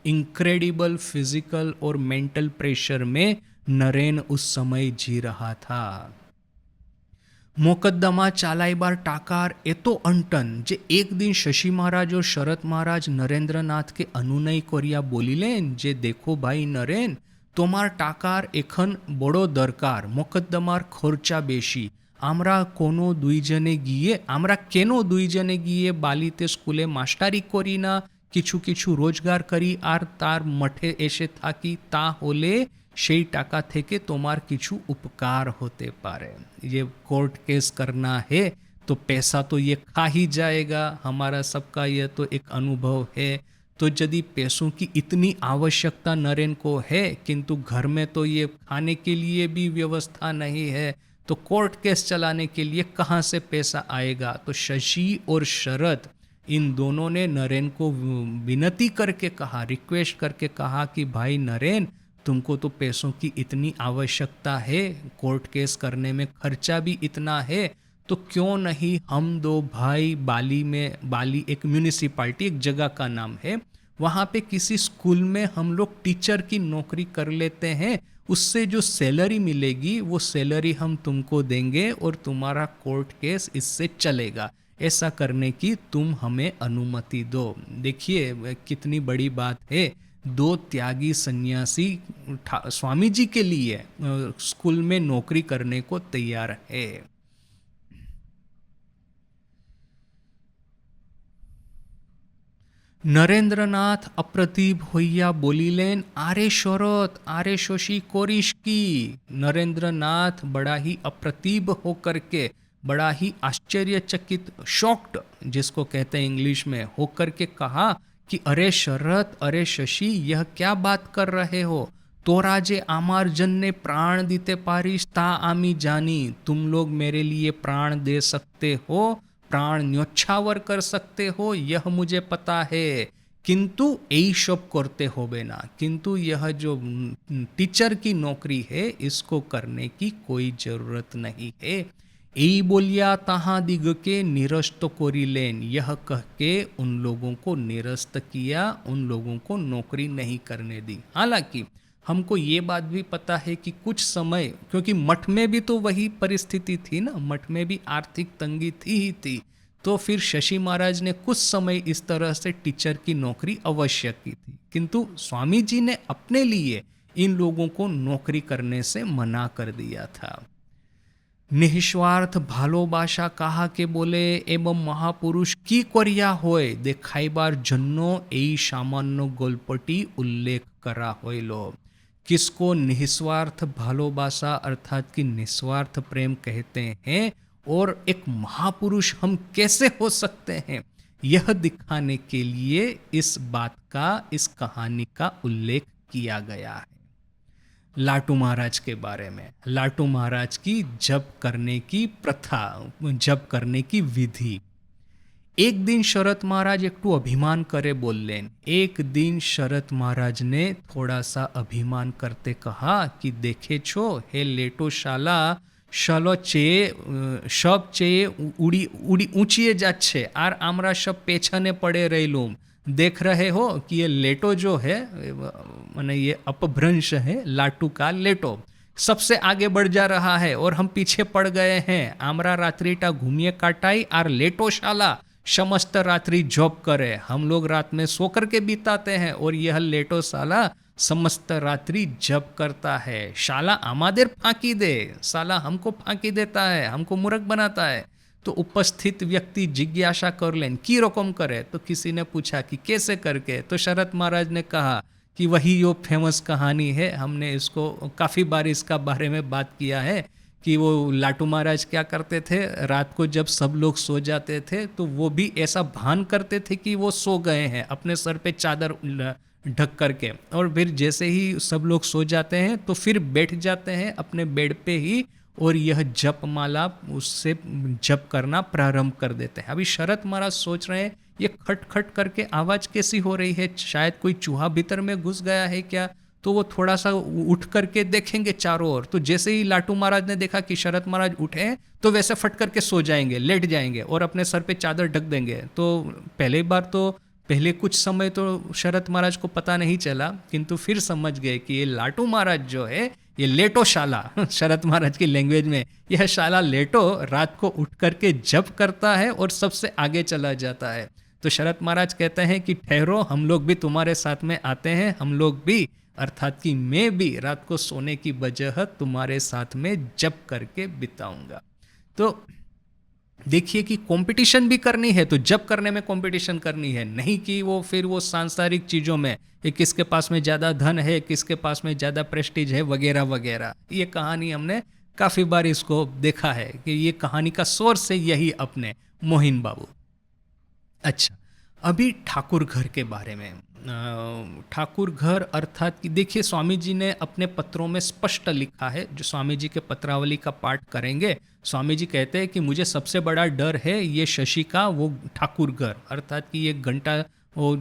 [SPEAKER 1] इनक्रेडिबल फिजिकल और मेंटल प्रेशर में नरेन उस समय जी रहा था। मोकद्दमा चालाइबार टाकार ए तो अंटन जे एक दिन शशि महाराज और शरत महाराज नरेंद्रनाथ के अनुनय करिया बोलिलेन जे देखो भाई नरेन, तोमार टाकार एखन बड़ो दरकार, मोकद्दमार खर्चा बेशी, আমরা কোনো দুইজনে গিয়ে আমরা কেন দুইজনে গিয়ে বালিতে স্কুলে মাস্টারি করি না, কিছু কিছু রোজগার করি আর তার মঠে এসে থাকি, তাহলে সেই টাকা থেকে তোমার কিছু उपकार होते पारे। ये कोर्ट केस करना है तो पैसा तो ये खा ही जाएगा, हमारा सबका ये तो एक अनुभव है। तो यदि पैसों की इतनी आवश्यकता नरेन को है किंतु घर में तो ये खाने के लिए भी व्यवस्था नहीं है, तो कोर्ट केस चलाने के लिए कहाँ से पैसा आएगा। तो शशि और शरद इन दोनों ने नरेन को विनती करके कहा, रिक्वेस्ट करके कहा कि भाई नरेन, तुमको तो पैसों की इतनी आवश्यकता है, कोर्ट केस करने में खर्चा भी इतना है, तो क्यों नहीं हम दो भाई बाली में, बाली एक म्यूनिसिपालिटी एक जगह का नाम है, वहाँ पे किसी स्कूल में हम लोग टीचर की नौकरी कर लेते हैं, उससे जो सैलरी मिलेगी वो सैलरी हम तुमको देंगे और तुम्हारा कोर्ट केस इससे चलेगा। ऐसा करने की तुम हमें अनुमति दो। देखिए कितनी बड़ी बात है, दो त्यागी सन्यासी स्वामी जी के लिए स्कूल में नौकरी करने को तैयार है। नरेंद्रनाथ अप्रतिभ होइया बोलीलेन, आरे शरत आरे शशि कोरिश की। नरेंद्रनाथ बड़ा ही अप्रतिभ होकर के, बड़ा ही आश्चर्यचकित, शॉक्ड जिसको कहते हैं इंग्लिश में, होकर के कहा कि अरे शरत अरे शशि, यह क्या बात कर रहे हो, तोरा जे आमार जन ने प्राण दीते पारिस ता आमी जानी। तुम लोग मेरे लिए प्राण दे सकते हो, प्राण न्योछावर कर सकते हो, यह मुझे पता है, किंतु यही सब करते होबे ना। किंतु यह जो टीचर की नौकरी है इसको करने की कोई जरूरत नहीं है। यही बोलिया तहाँ दिग के निरस्त कोरिलेन, यह कह के उन लोगों को निरस्त किया, उन लोगों को नौकरी नहीं करने दी। हालांकि हमको ये बात भी पता है कि कुछ समय, क्योंकि मठ में भी तो वही परिस्थिति थी ना, मठ में भी आर्थिक तंगी थी ही थी, तो फिर शशि महाराज ने कुछ समय इस तरह से टीचर की नौकरी अवश्य की थी, किंतु स्वामी जी ने अपने लिए इन लोगों को नौकरी करने से मना कर दिया था। निस्वार्थ भालोबाशा कहा के बोले एवं महापुरुष की करिया होय देखाइबार जन्नो এই सामान्य गोलपटी उल्लेख करा होइलो। किसको निस्वार्थ भालोबासा अर्थात कि निस्वार्थ प्रेम कहते हैं और एक महापुरुष हम कैसे हो सकते हैं, यह दिखाने के लिए इस बात का, इस कहानी का उल्लेख किया गया है। लाटू महाराज के बारे में, लाटू महाराज की जप करने की प्रथा, जप करने की विधि। एक दिन शरत महाराज एकटू अभिमान करे बोलेन। एक दिन शरत महाराज ने थोड़ा सा अभिमान करते कहा कि देखे छो हे लेटो शाला, शालो चे सब चे उड़ी उड़ी ऊंचिए जाच्छे और आमरा सब पेछने पड़े रहीलूम। देख रहे हो कि ये लेटो जो है, माने ये अपभ्रंश है, लाटू का लेटो सबसे आगे बढ़ जा रहा है और हम पीछे पड़ गए हैं। आमरा रात्रिटा घूमिए काटाई और लेटो शाला समस्त रात्रि जॉब करे, हम लोग रात में सो करके बिताते हैं और यह लेटो साला समस्त रात्रि जप करता है। शाला आमादेर फांकी दे, साला हमको फांकी देता है, हमको मूर्ख बनाता है। तो उपस्थित व्यक्ति जिज्ञासा कर लें की रकम करे, तो किसी ने पूछा कि कैसे करके, तो शरत महाराज ने कहा कि वही यो फेमस कहानी है, हमने इसको काफ़ी बार इसका बारे में बात किया है कि वो लाटू महाराज क्या करते थे, रात को जब सब लोग सो जाते थे तो वो भी ऐसा भान करते थे कि वो सो गए हैं, अपने सर पे चादर ढक करके, और फिर जैसे ही सब लोग सो जाते हैं तो फिर बैठ जाते हैं अपने बेड पे ही और यह जप माला उससे जप करना प्रारंभ कर देते हैं। अभी शरत महाराज सोच रहे हैं ये खट खट करके आवाज़ कैसी हो रही है, शायद कोई चूहा भीतर में घुस गया है क्या, तो वो थोड़ा सा उठ करके देखेंगे चारों ओर। तो जैसे ही लाटू महाराज ने देखा कि शरत महाराज उठे हैं तो वैसे फट करके सो जाएंगे, लेट जाएंगे और अपने सर पे चादर ढक देंगे। तो पहले कुछ समय तो शरत महाराज को पता नहीं चला, किंतु फिर समझ गए कि ये लाटू महाराज जो है ये लेटो शाला, शरत महाराज की लैंग्वेज में यह शाला लेटो रात को उठ करके जप करता है और सबसे आगे चला जाता है। तो शरत महाराज कहते हैं कि ठहरो, हम लोग भी तुम्हारे साथ में आते हैं, हम लोग भी, अर्थात कि मैं भी रात को सोने की वजह तुम्हारे साथ में जप करके बिताऊंगा। तो देखिए कि कंपटीशन भी करनी है तो जब करने में कंपटीशन करनी है, नहीं कि वो फिर वो सांसारिक चीज़ों में कि किसके पास में ज़्यादा धन है, किसके पास में ज़्यादा प्रेस्टीज है, वगैरह वगैरह। ये कहानी हमने काफ़ी बार इसको देखा है कि ये कहानी का सोर्स है यही अपने मोहिन बाबू। अच्छा, अभी ठाकुर घर के बारे में। ठाकुर घर अर्थात कि देखिए स्वामी जी ने अपने पत्रों में स्पष्ट लिखा है, जो स्वामी जी के पत्रावली का पाठ करेंगे, स्वामी जी कहते हैं कि मुझे सबसे बड़ा डर है ये शशि का वो ठाकुर घर, अर्थात कि ये घंटा वो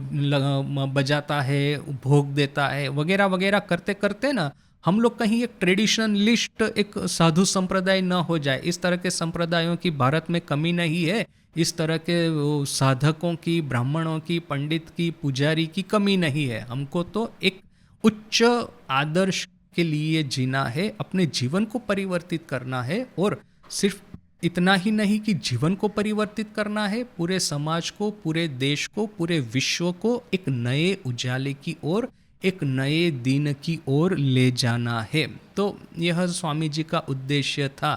[SPEAKER 1] बजाता है, भोग देता है, वगैरह वगैरह करते करते ना हम लोग कहीं एक ट्रेडिशनलिस्ट एक साधु संप्रदाय न हो जाए। इस तरह के संप्रदायों की भारत में कमी नहीं है, इस तरह के वो साधकों की, ब्राह्मणों की, पंडित की, पुजारी की कमी नहीं है। हमको तो एक उच्च आदर्श के लिए जीना है, अपने जीवन को परिवर्तित करना है, और सिर्फ इतना ही नहीं कि जीवन को परिवर्तित करना है, पूरे समाज को, पूरे देश को, पूरे विश्व को एक नए उजाले की ओर, एक नए दिन की ओर ले जाना है। तो यह स्वामी जी का उद्देश्य था।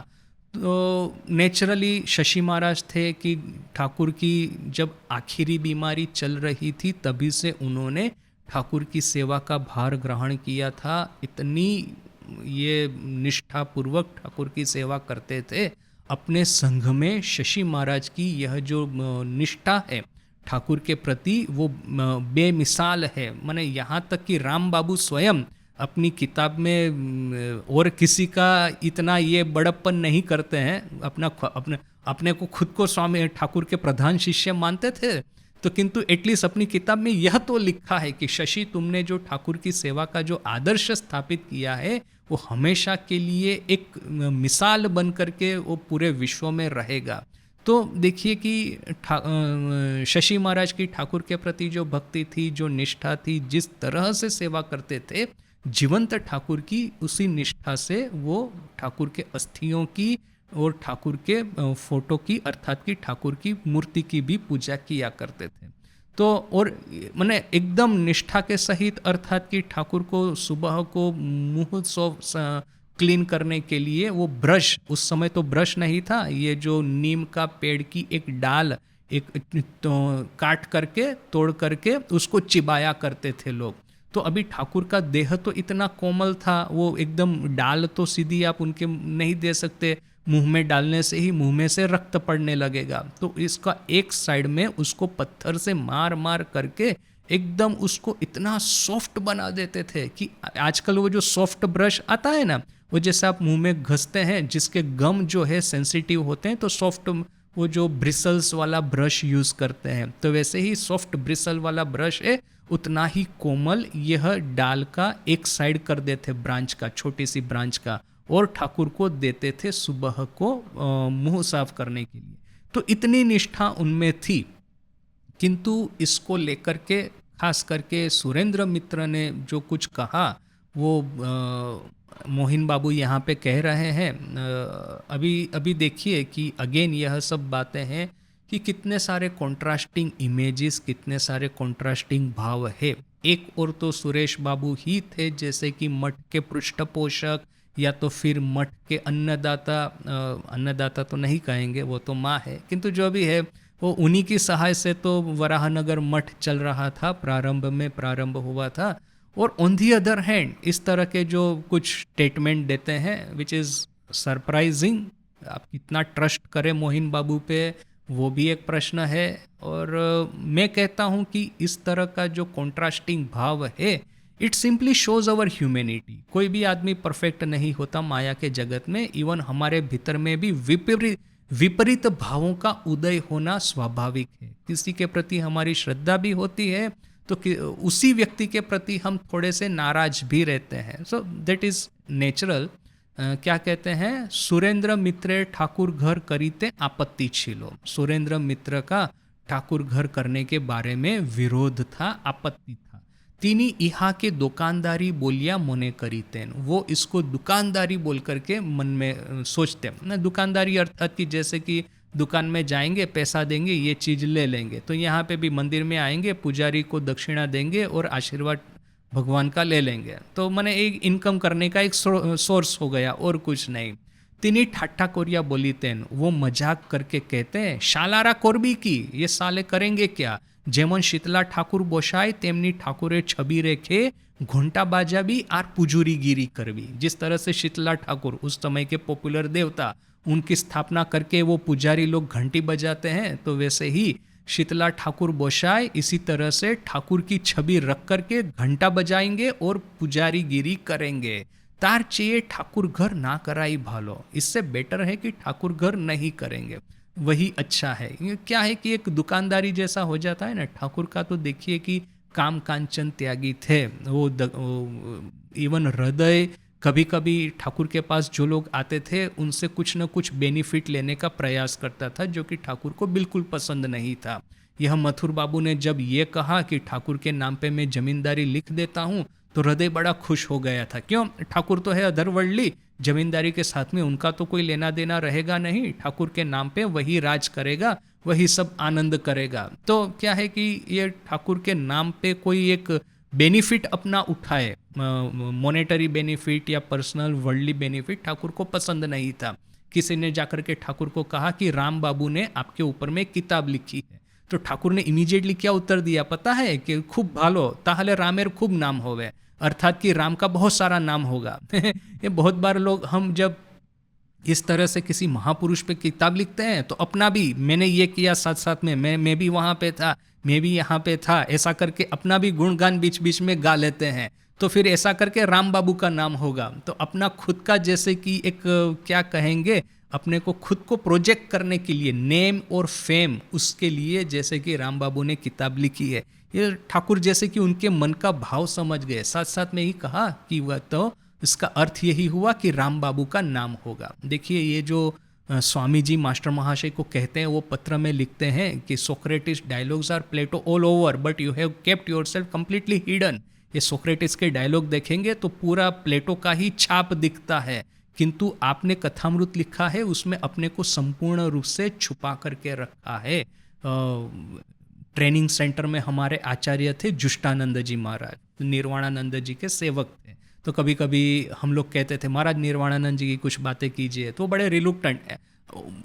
[SPEAKER 1] तो नेचुरली शशि महाराज थे कि ठाकुर की जब आखिरी बीमारी चल रही थी तभी से उन्होंने ठाकुर की सेवा का भार ग्रहण किया था। इतनी ये निष्ठापूर्वक ठाकुर की सेवा करते थे। अपने संघ में शशि महाराज की यह जो निष्ठा है ठाकुर के प्रति वो बेमिसाल है। माने यहाँ तक कि राम बाबू स्वयं अपनी किताब में और किसी का इतना ये बड़प्पन नहीं करते हैं, अपने को खुद को स्वामी ठाकुर के प्रधान शिष्य मानते थे, तो किंतु एटलीस्ट अपनी किताब में यह तो लिखा है कि शशि तुमने जो ठाकुर की सेवा का जो आदर्श स्थापित किया है वो हमेशा के लिए एक मिसाल बन करके वो पूरे विश्व में रहेगा। तो देखिए कि शशि महाराज की ठाकुर के प्रति जो भक्ति थी, जो निष्ठा थी, जिस तरह से सेवा करते थे, जीवंत ठाकुर की उसी निष्ठा से वो ठाकुर के अस्थियों की और ठाकुर के फोटो की, अर्थात कि ठाकुर की मूर्ति की भी पूजा किया करते थे। तो और मैंने एकदम निष्ठा के सहित, अर्थात कि ठाकुर को सुबह को मुंह क्लीन करने के लिए वो ब्रश, उस समय तो ब्रश नहीं था, ये जो नीम का पेड़ की एक डाल एक तो काट करके, तोड़ करके उसको चिबाया करते थे लोग। तो अभी ठाकुर का देह तो इतना कोमल था, वो एकदम डाल तो सीधी आप उनके नहीं दे सकते, मुंह में डालने से ही मुंह में से रक्त पड़ने लगेगा। तो इसका एक साइड में उसको पत्थर से मार मार करके एकदम उसको इतना सॉफ्ट बना देते थे कि आजकल वो जो सॉफ्ट ब्रश आता है ना, वो जैसे आप मुंह में घसते हैं, जिसके गम जो है सेंसिटिव होते हैं, तो सॉफ्ट वो जो ब्रिसल्स वाला ब्रश यूज़ करते हैं, तो वैसे ही सॉफ्ट ब्रिसल वाला ब्रश है, उतना ही कोमल यह डाल का एक साइड कर देते, ब्रांच का, छोटी सी ब्रांच का, और ठाकुर को देते थे सुबह को मुंह साफ करने के लिए। तो इतनी निष्ठा उनमें थी। किंतु इसको लेकर के खास करके सुरेंद्र मित्र ने जो कुछ कहा वो मोहिन बाबू यहाँ पे कह रहे हैं। अभी देखिए कि अगेन यह सब बातें हैं कि कितने सारे कॉन्ट्रास्टिंग इमेजेस, कितने सारे कॉन्ट्रास्टिंग भाव है। एक और तो सुरेश बाबू ही थे जैसे कि मठ के पृष्ठपोषक, या तो फिर मठ के अन्नदाता, अन्नदाता तो नहीं कहेंगे, वो तो माँ है, किंतु जो भी है वो उन्हीं की सहाय से तो वराहनगर मठ चल रहा था, प्रारंभ हुआ था। और ऑन दी अदर हैंड इस तरह के जो कुछ स्टेटमेंट देते हैं विच इज़ सरप्राइजिंग। आप कितना ट्रस्ट करें मोहिन बाबू पे, वो भी एक प्रश्न है। और मैं कहता हूँ कि इस तरह का जो कॉन्ट्रास्टिंग भाव है, it simply shows our humanity. कोई भी आदमी परफेक्ट नहीं होता माया के जगत में, इवन हमारे भीतर में भी विपरीत भावों का उदय होना स्वाभाविक है। किसी के प्रति हमारी श्रद्धा भी होती है तो उसी व्यक्ति के प्रति हम थोड़े से नाराज भी रहते हैं। So that is natural. क्या कहते हैं, सुरेंद्र मित्र ठाकुर घर करीते आपत्ति छिलो। सुरेंद्र मित्र का ठाकुर घर करने के बारे में विरोध था, आपत्ति था। तिनी इहा के दुकानदारी बोलिया मोने करीतेन, वो इसको दुकानदारी बोल करके मन में सोचते ना। दुकानदारी अर्थात कि जैसे कि दुकान में जाएंगे, पैसा देंगे, ये चीज़ ले लेंगे, तो यहाँ पे भी मंदिर में आएंगे, पुजारी को दक्षिणा देंगे और आशीर्वाद भगवान का ले लेंगे, तो मैंने एक इनकम करने का एक सोर्स हो गया और कुछ नहीं। तिनी ठाट्टा कोरिया बोली तेन, वो मजाक करके कहते हैं शालारा कोरबी की, ये साले करेंगे क्या। जेमन शीतला ठाकुर बोशाय तेमनी ठाकुरे छवि रेखे घंटा बाजा भी और पुजुरी गिरी करवी। जिस तरह से शीतला ठाकुर उस समय के पॉपुलर देवता, उनकी स्थापना करके वो पुजारी लोग घंटी बजाते हैं, तो वैसे ही शीतला ठाकुर बोशाय इसी तरह से ठाकुर की छवि रख करके घंटा बजाएंगे और पुजारी गिरी करेंगे। तार चाहिए ठाकुर घर ना कराई भालो, इससे बेटर है कि ठाकुर घर नहीं करेंगे, वही अच्छा है। ये क्या है कि एक दुकानदारी जैसा हो जाता है ना। ठाकुर का तो देखिए कि काम कांचन त्यागी थे, वो इवन हृदय, कभी कभी ठाकुर के पास जो लोग आते थे उनसे कुछ न कुछ बेनिफिट लेने का प्रयास करता था, जो कि ठाकुर को बिल्कुल पसंद नहीं था। यह मथुर बाबू ने जब ये कहा कि ठाकुर के नाम पे मैं जमींदारी लिख देता हूँ, तो हृदय बड़ा खुश हो गया था। क्यों, ठाकुर तो है अधरवर्ली, जमींदारी के साथ में उनका तो कोई लेना देना रहेगा नहीं, ठाकुर के नाम पे वही राज करेगा, वही सब आनंद करेगा। तो क्या है कि ये ठाकुर के नाम पे कोई एक बेनिफिट अपना उठाए, मॉनेटरी बेनिफिट या पर्सनल वर्ल्डली बेनिफिट, ठाकुर को पसंद नहीं था। किसी ने जाकर के ठाकुर को कहा कि राम बाबू ने आपके ऊपर में किताब लिखी है, तो ठाकुर ने इमीडिएटली क्या उत्तर दिया पता है कि खूब भालो, ताहले रामेर खूब नाम होवे, अर्थात कि राम का बहुत सारा नाम होगा। ये बहुत बार लोग, हम जब इस तरह से किसी महापुरुष पे किताब लिखते हैं तो अपना भी, मैंने ये किया साथ साथ में, मैं भी वहाँ पे था, मैं भी यहाँ पे था, ऐसा करके अपना भी गुणगान बीच बीच में गा लेते हैं। तो फिर ऐसा करके राम बाबू का नाम होगा। तो अपना खुद का जैसे कि एक क्या कहेंगे, अपने को खुद को प्रोजेक्ट करने के लिए नेम और फेम, उसके लिए जैसे कि राम बाबू ने किताब लिखी है। ये ठाकुर जैसे कि उनके मन का भाव समझ गए, साथ साथ में ही कहा कि वह तो इसका अर्थ यही हुआ कि राम बाबू का नाम होगा। देखिए ये जो स्वामी जी मास्टर महाशय को कहते हैं, वो पत्र में लिखते हैं कि Socrates dialogues are Plato all over but you have kept yourself completely hidden. ये सोक्रेटिस के डायलॉग देखेंगे तो पूरा प्लेटो का ही छाप दिखता है, किंतु आपने कथामृत लिखा है उसमें अपने को संपूर्ण रूप से छुपा करके रखा है। ट्रेनिंग सेंटर में हमारे आचार्य थे जुष्टानंद जी महाराज, निर्वाणानंद जी के सेवक थे। तो कभी कभी हम लोग कहते थे महाराज निर्वाणानंद जी की कुछ बातें कीजिए, तो बड़े रिलुक्टेंट है।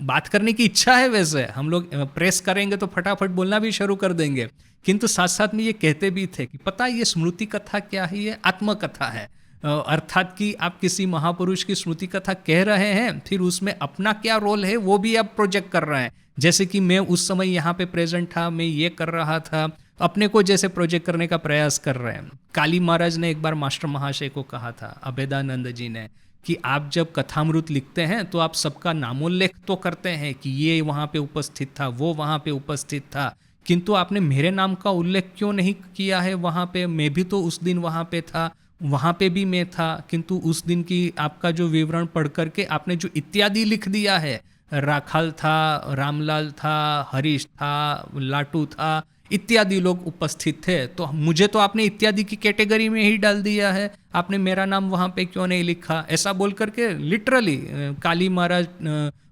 [SPEAKER 1] बात करने की इच्छा है, वैसे हम लोग प्रेस करेंगे तो फटाफट बोलना भी शुरू कर देंगे, किंतु साथ साथ में ये कहते भी थे कि पता ये स्मृति कथा क्या है, ये आत्मकथा है। अर्थात कि आप किसी महापुरुष की स्मृति कथा कह रहे हैं, फिर उसमें अपना क्या रोल है वो भी आप प्रोजेक्ट कर रहे हैं। जैसे कि मैं उस समय यहाँ पे प्रेजेंट था, मैं ये कर रहा था, अपने को जैसे प्रोजेक्ट करने का प्रयास कर रहे हैं। काली महाराज ने एक बार मास्टर महाशय को कहा था, अभेदानंद जी ने, कि आप जब कथामृत लिखते हैं तो आप सबका नामोल्लेख तो करते हैं कि ये वहाँ पे उपस्थित था, वो वहाँ पे उपस्थित था, किंतु आपने मेरे नाम का उल्लेख क्यों नहीं किया है वहाँ पे। मैं भी तो उस दिन वहाँ पे था, वहाँ पे भी मैं था, किंतु उस दिन की आपका जो विवरण पढ़ करके आपने जो इत्यादि लिख दिया है, राखाल था, रामलाल था, हरीश था, लाटू था, इत्यादि लोग उपस्थित थे, तो मुझे तो आपने इत्यादि की कैटेगरी में ही डाल दिया है, आपने मेरा नाम वहाँ पे क्यों नहीं लिखा। ऐसा बोल करके लिटरली काली महाराज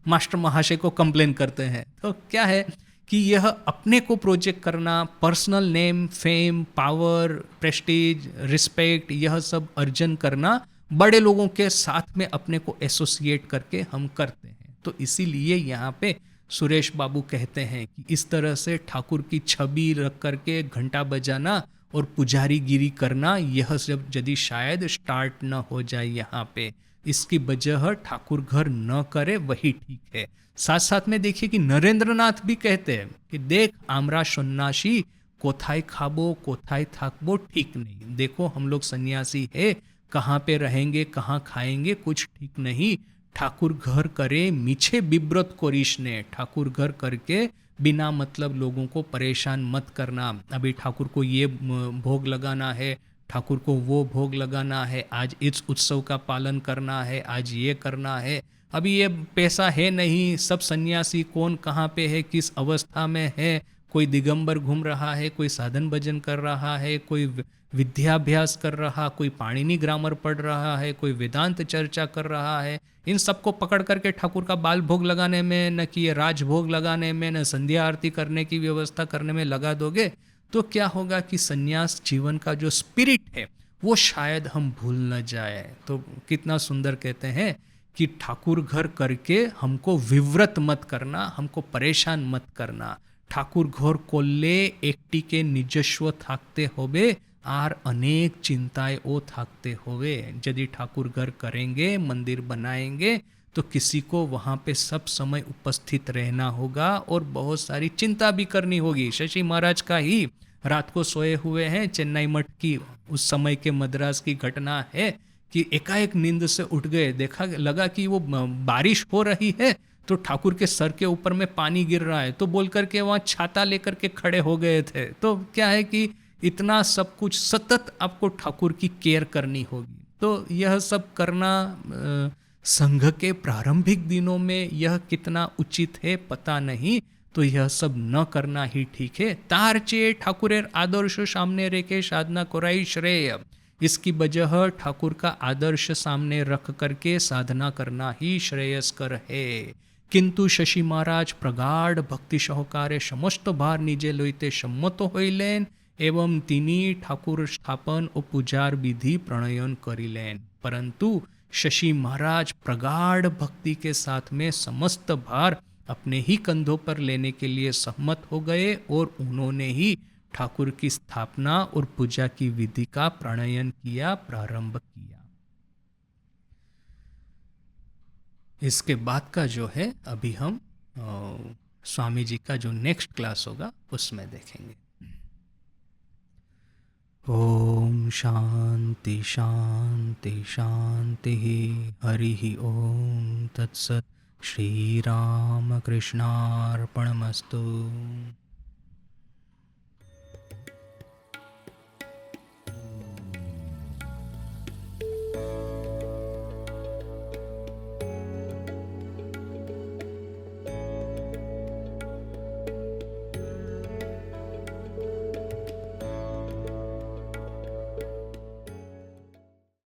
[SPEAKER 1] मास्टर महाशय को कंप्लेन करते हैं। तो क्या है कि यह अपने को प्रोजेक्ट करना, personal name, fame, power, Prestige, respect, यह सब अर्जन करना, बड़े लोगों के साथ में अपने को एसोसिएट करके हम करते हैं। तो इसीलिए यहाँ पे सुरेश बाबू कहते हैं कि इस तरह से ठाकुर की छवि रख करके घंटा बजाना और पुजारी गिरी करना, यह सब यदि शायद स्टार्ट न हो जाए यहाँ पे, इसकी वजह ठाकुर घर न करे वही ठीक है। साथ साथ में देखिए कि नरेंद्रनाथ भी कहते हैं कि देख आमरा सन्यासी कोथाई खाबो कोथाई थाकबो ठीक नहीं। देखो हम लोग सन्यासी है, कहाँ पे रहेंगे कहाँ खाएंगे कुछ ठीक नहीं। ठाकुर घर करे मीछे बिब्रत कोरिश ने, ठाकुर घर करके बिना मतलब लोगों को परेशान मत करना। अभी ठाकुर को ये भोग लगाना है, ठाकुर को वो भोग लगाना है, आज इस उत्सव का पालन करना है, आज ये करना है। अभी ये पैसा है नहीं, सब सन्यासी कौन कहाँ पे है, किस अवस्था में है, कोई दिगंबर घूम रहा है, कोई साधन भजन कर रहा है, कोई विद्याभ्यास कर रहा, कोई पाणिनि ग्रामर पढ़ रहा है, कोई वेदांत चर्चा कर रहा है। इन सबको पकड़ करके ठाकुर का बाल भोग लगाने में, न कि ये राजभोग लगाने में, न संध्या आरती करने की व्यवस्था करने में लगा दोगे तो क्या होगा कि सन्यास जीवन का जो स्पिरिट है वो शायद हम भूल न जाए। तो कितना सुंदर कहते हैं कि ठाकुर घर करके हमको विव्रत मत करना, हमको परेशान मत करना। ठाकुर घर कोल्ले एकटी के निजस्व थाकते होवे आर अनेक चिंताएं ओ थाकते होवे। यदि ठाकुर घर करेंगे, मंदिर बनाएंगे, तो किसी को वहाँ पे सब समय उपस्थित रहना होगा और बहुत सारी चिंता भी करनी होगी। शशि महाराज का ही रात को सोए हुए हैं, चेन्नई मठ की उस समय के मद्रास की घटना है कि एकाएक नींद से उठ गए, देखा लगा कि वो बारिश हो रही है, तो ठाकुर के सर के ऊपर में पानी गिर रहा है, तो बोल करके वहाँ छाता लेकर के खड़े हो गए थे। तो क्या है कि इतना सब कुछ सतत आपको ठाकुर की केयर करनी होगी। तो यह सब करना संघ के प्रारंभिक दिनों में यह कितना उचित है पता नहीं, तो यह सब न करना ही ठीक है। तार चे ठाकुरेर आदर्श सामने रेखे साधना कोराई श्रेय, इसकी वजह ठाकुर का आदर्श सामने रख करके साधना करना ही श्रेयस्कर है। किंतु शशि महाराज प्रगाढ़ भक्ति सहकारे समस्त भार निजे लइते सम्मत हইলেন एवं तिनी ठाकुर स्थापन और पूजार विधि प्रणयन करिलेन। परंतु शशि महाराज प्रगाढ़ भक्ति के साथ में समस्त भार अपने ही कंधों पर लेने के लिए सहमत हो गए और उन्होंने ही ठाकुर की स्थापना और पूजा की विधि का प्रणयन किया, प्रारंभ किया। इसके बाद का जो है अभी हम स्वामी जी का जो नेक्स्ट क्लास होगा उसमें देखेंगे। ओम शांति शांति शांति। हरि ओम तत्सत। श्री राम कृष्णार्पणमस्तु।